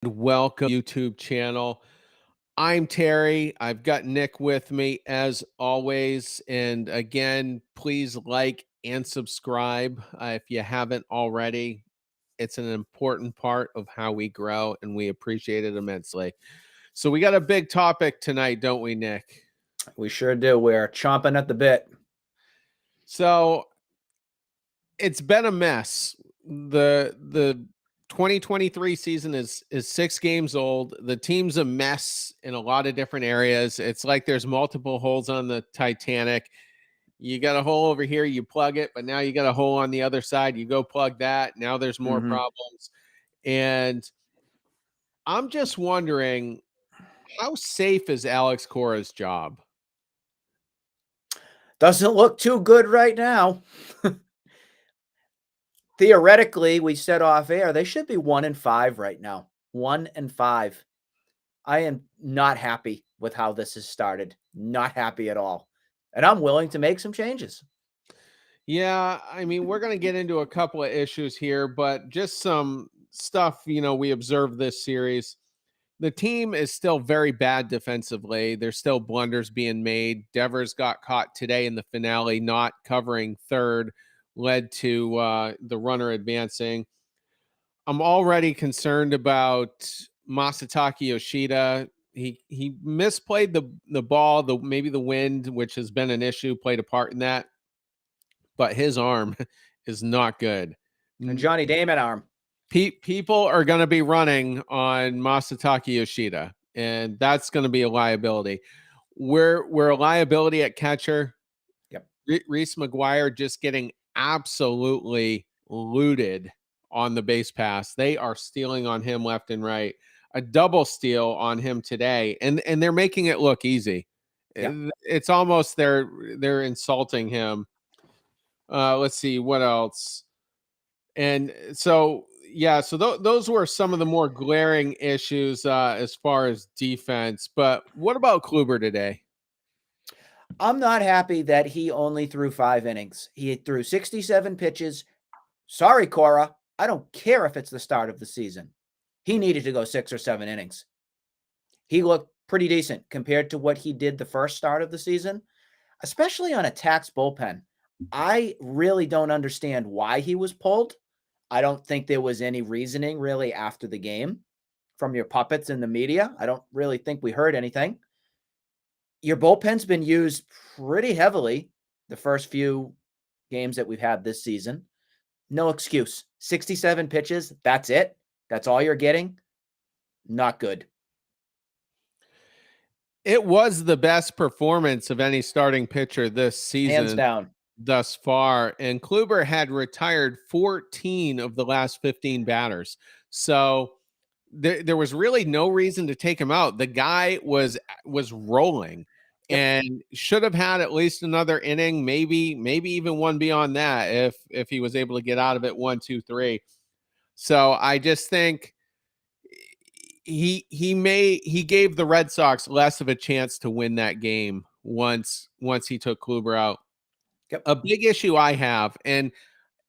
Welcome YouTube channel. I'm Terry. I've got Nick with me as always. And again, please like and subscribe if you haven't already. It's an important part of how we grow and we appreciate it immensely. So we got a big topic tonight, don't we, Nick? We sure do. We're chomping at the bit. So it's been a mess. The 2023 season is 6 games old. The team's a mess in a lot of different areas. It's like there's multiple holes on the Titanic. You got a hole over here, you plug it, but now you got a hole on the other side. You go plug that. Now there's more problems. And I'm just wondering, how safe is Alex Cora's job? Doesn't look too good right now. Theoretically, we said off air, they should be 1-5 right now. 1-5. I am not happy with how this has started. Not happy at all. And I'm willing to make some changes. Yeah, I mean, we're going to get into a couple of issues here, but just some stuff, we observed this series. The team is still very bad defensively. There's still blunders being made. Devers got caught today in the finale, not covering third, led to the runner advancing. I'm already concerned about Masataki Yoshida. He misplayed the ball, maybe the wind, which has been an issue, played a part in that, but his arm is not good. And Johnny Damon arm. People are going to be running on Masataki Yoshida, and that's going to be a liability. We're a liability at catcher. Yep. Reese McGuire just getting absolutely looted on the base pass. They are stealing on him left and right. A double steal on him today, and they're making it look easy. Yep. It's almost they're insulting him. Let's see what else. And so, yeah, so those were some of the more glaring issues as far as defense. But what about Kluber today? I'm not happy that he only threw 5 innings. He threw 67 pitches. Sorry, Cora. I don't care if it's the start of the season. He needed to go 6 or 7 innings. He looked pretty decent compared to what he did the first start of the season, especially on a taxed bullpen. I really don't understand why he was pulled. I don't think there was any reasoning really after the game from your puppets in the media. I don't really think we heard anything. Your bullpen's been used pretty heavily the first few games that we've had this season. No excuse. 67 pitches, that's it. That's all you're getting. Not good. It was the best performance of any starting pitcher this season. Hands down. Thus far, and Kluber had retired 14 of the last 15 batters. So there was really no reason to take him out. The guy was rolling. Yep. And should have had at least another inning, maybe even one beyond that if he was able to get out of it 1, 2, 3. So I just think he gave the Red Sox less of a chance to win that game once he took Kluber out. Yep. A big issue I have, and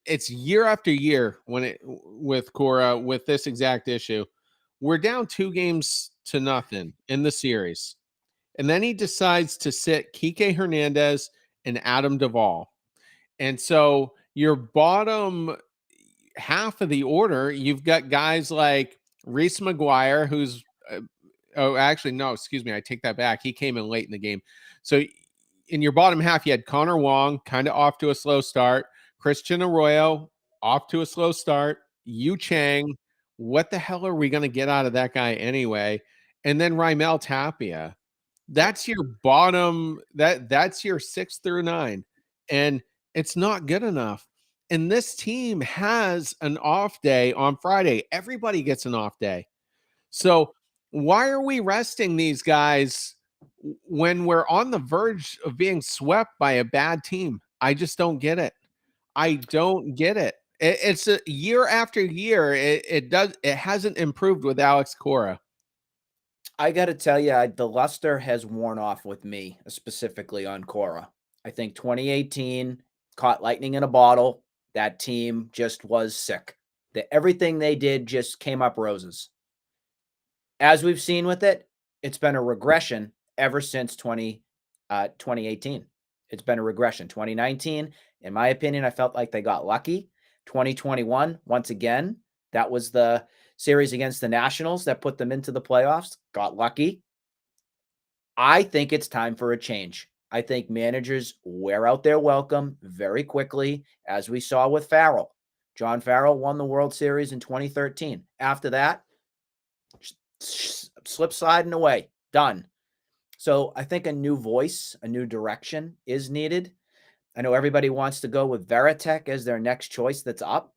it's year after year with Cora with this exact issue. We're down 2-0 in the series. And then he decides to sit Kike Hernandez and Adam Duvall. And so your bottom half of the order, you've got guys like Reese McGuire, who's actually, no, excuse me, I take that back. He came in late in the game. So in your bottom half, you had Connor Wong kind of off to a slow start, Christian Arroyo off to a slow start, Yu Chang. What the hell are we going to get out of that guy anyway? And then Raimel Tapia. That's your bottom. That's your 6 through 9, and it's not good enough. And this team has an off day on Friday. Everybody gets an off day. So why are we resting these guys when we're on the verge of being swept by a bad team? I just don't get it. I don't get it. It's a year after year. It hasn't improved with Alex Cora. I got to tell you, the luster has worn off with me, specifically on Cora. I think 2018 caught lightning in a bottle. That team just was sick. Everything they did just came up roses. as we've seen with it, it's been a regression ever since 2018. It's been a regression. 2019, in my opinion, I felt like they got lucky. 2021, once again, that was the series against the Nationals that put them into the playoffs. Got lucky. I think it's time for a change. I think managers wear out their welcome very quickly, as we saw with Farrell. John Farrell won the World Series in 2013. After that, slip sliding away, done. So I think a new voice, a new direction is needed. I know everybody wants to go with Veritek as their next choice that's up.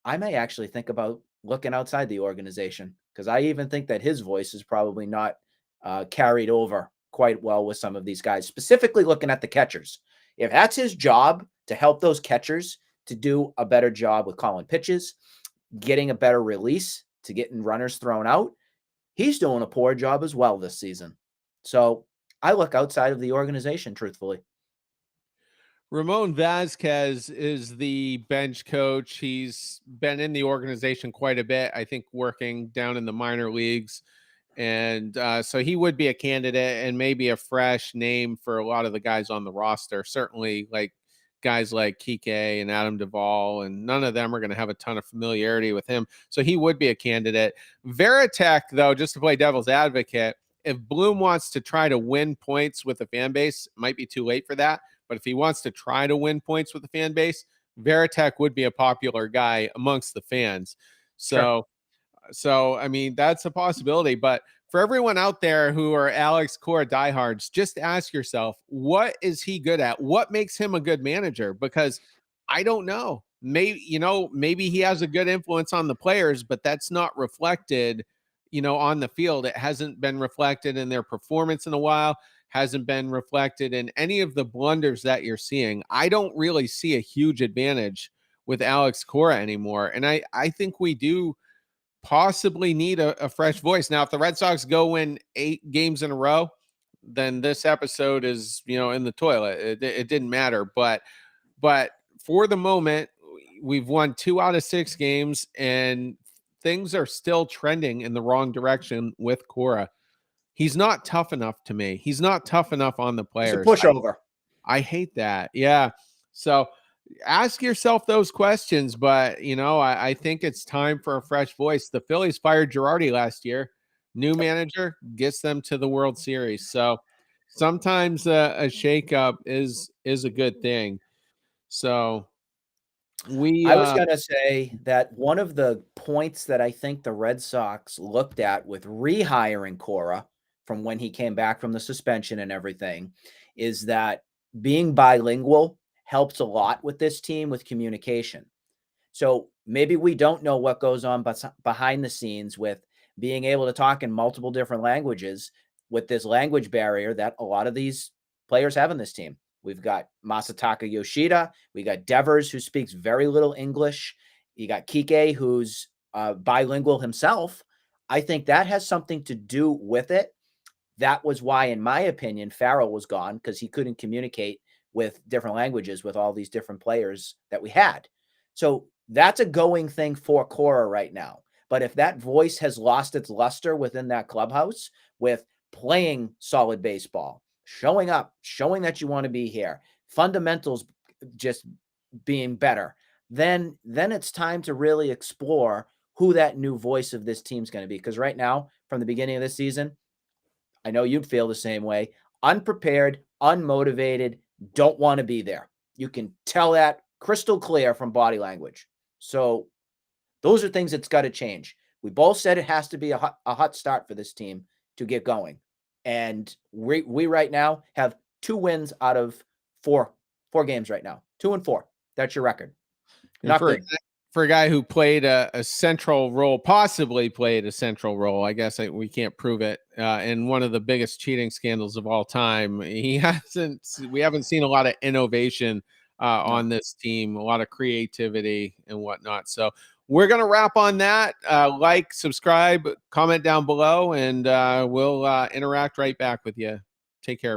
I may actually think about looking outside the organization, because I even think that his voice is probably not carried over quite well with some of these guys, specifically looking at the catchers. If that's his job to help those catchers to do a better job with calling pitches, getting a better release to getting runners thrown out, he's doing a poor job as well this season. So I look outside of the organization, truthfully. Ramon Vasquez is the bench coach. He's been in the organization quite a bit, I think, working down in the minor leagues. And so he would be a candidate and maybe a fresh name for a lot of the guys on the roster. Certainly, like guys like Kike and Adam Duvall, and none of them are going to have a ton of familiarity with him. So he would be a candidate. Veritek, though, just to play devil's advocate, if Bloom wants to try to win points with the fan base, it might be too late for that. But if he wants to try to win points with the fan base, Veritek would be a popular guy amongst the fans. So, Sure. I mean, that's a possibility. But for everyone out there who are Alex Cora diehards, just ask yourself, what is he good at? What makes him a good manager? Because I don't know. Maybe he has a good influence on the players, but that's not reflected, on the field. It hasn't been reflected in their performance in a while, hasn't been reflected in any of the blunders that you're seeing. I don't really see a huge advantage with Alex Cora anymore. And I think we do possibly need a fresh voice. Now, if the Red Sox go win 8 games in a row, then this episode is, in the toilet. It didn't matter. But for the moment, we've won 2 out of 6 games, and things are still trending in the wrong direction with Cora. He's not tough enough to me. He's not tough enough on the He's a players. pushover. I hate that. Yeah. So ask yourself those questions, but I think it's time for a fresh voice. The Phillies fired Girardi last year. New manager gets them to the World Series. So sometimes a shakeup is a good thing. So I was going to say that one of the points that I think the Red Sox looked at with rehiring Cora from when he came back from the suspension and everything is that being bilingual helps a lot with this team with communication. So maybe we don't know what goes on behind the scenes with being able to talk in multiple different languages with this language barrier that a lot of these players have in this team. We've got Masataka Yoshida. We got Devers, who speaks very little English. You got Kike, who's bilingual himself. I think that has something to do with it. That was why, in my opinion, Farrell was gone, because he couldn't communicate with different languages with all these different players that we had. So that's a going thing for Cora right now. But if that voice has lost its luster within that clubhouse with playing solid baseball, showing up, showing that you want to be here, fundamentals just being better, then it's time to really explore who that new voice of this team's going to be. Because right now, from the beginning of this season, I know you'd feel the same way. Unprepared, unmotivated, don't want to be there. You can tell that crystal clear from body language. So those are things that's got to change. We both said it has to be a hot start for this team to get going. And we right now have 2 wins out of 4 games right now. 2-4. That's your record. Not good. For a guy who played a central role, possibly played a central role, I guess we can't prove it, in one of the biggest cheating scandals of all time. We haven't seen a lot of innovation on this team, a lot of creativity and whatnot. So we're going to wrap on that. Like, subscribe, comment down below, and we'll interact right back with you. Take care.